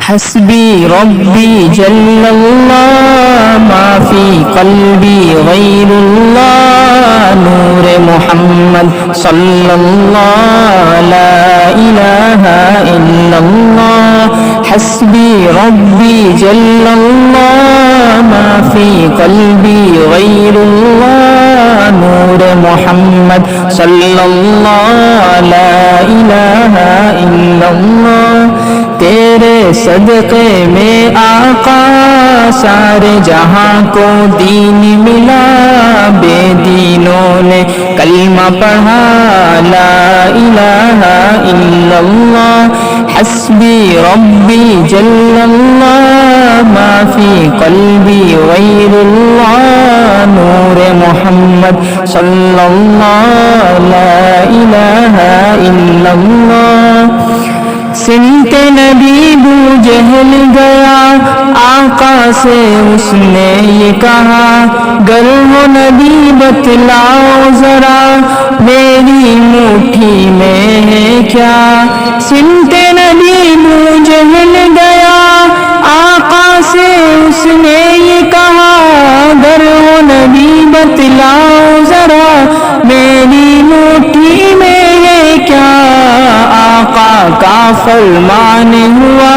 حسبی ربی جل اللہ ما فی قلبی غیر اللہ نور محمد صلی اللہ لا الہ الا اللہ حسبی ربی جل اللہ ما فی قلبی غیر اللہ نور محمد صلی اللہ لا الہ الا اللہ تیرے صدقے میں آقا سارے جہاں کو دین ملا بے دینوں نے کلمہ پڑھا لا الہ الا اللہ حسبی ربی جل اللہ ما فی قلبی غیر اللہ نور محمد صلی اللہ لا الہ الا اللہ سمت نبی بو جہل گیا آقا سے اس نے یہ کہا گر ہو نبی بتلاؤ ذرا میری مٹھی میں ہے کیا سمت نبی بو جہل گیا آقا سے اس نے یہ کہا گر ہو نبی بتلاؤ ذرا میری مٹھی میں ہے کیا آقا کا فرمان ہوا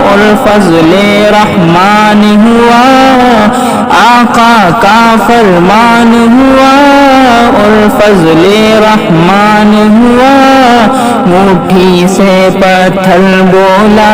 اور فضل رحمان ہوا آقا کا فرمان ہوا اور فضل رحمان ہوا مٹھی سے پتھر بولا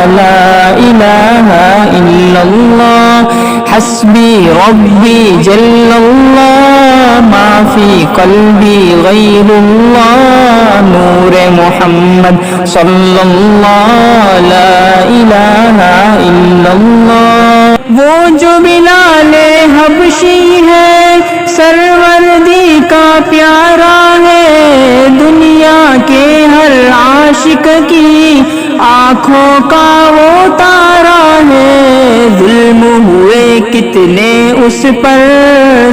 لا الہ الا اللہ حسبی ربی جل اللہ ما فی قلبی غیر اللہ نور محمد صلی اللہ لا الہ الا اللہ وہ جو بلال حبشی ہے سروردی کا پیارا ہے دنیا کے ہر عاشق کی آنکھوں کا وہ تارا ہے ظلم ہوئے کتنے اس پر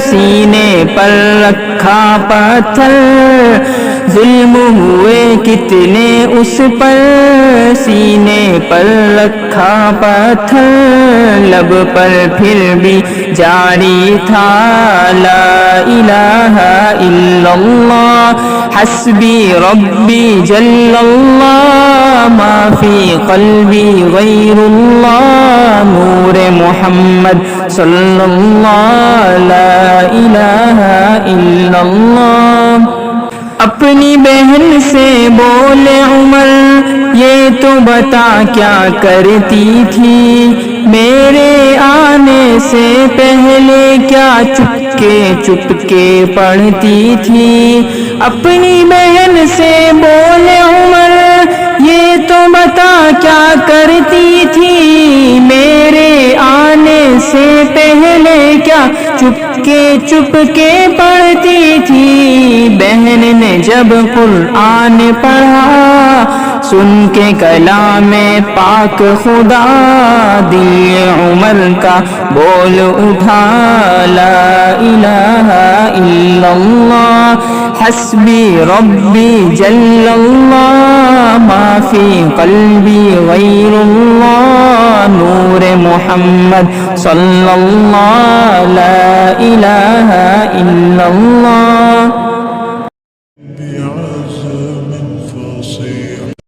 سینے پر رکھا پتھر ظلم ہوئے کتنے اس پر سینے پر رکھا پتھر لب پر پھر بھی جاری تھا لا الہ الا اللہ حسبی ربی جل اللہ ما فی قلبی غیر اللہ نور محمد صلی اللہ لا الہ الا اللہ اپنی بہن سے بولے عمر یہ تو بتا کیا کرتی تھی میرے آنے سے پہلے کیا چپکے پڑھتی تھی اپنی بہن سے بولے عمر یہ تو بتا کیا کرتی تھی میرے آنے سے پہلے کیا چپکے پڑھتی تھی بہن نے جب قرآن پڑھا سن کے کلام پاک خدا دل عمر کا بول اٹھا لا الہ الا اللہ حسبی ربی جل اللہ ما فی قلبی غیر اللہ نور محمد صلی اللہ لا الہ الا اللہ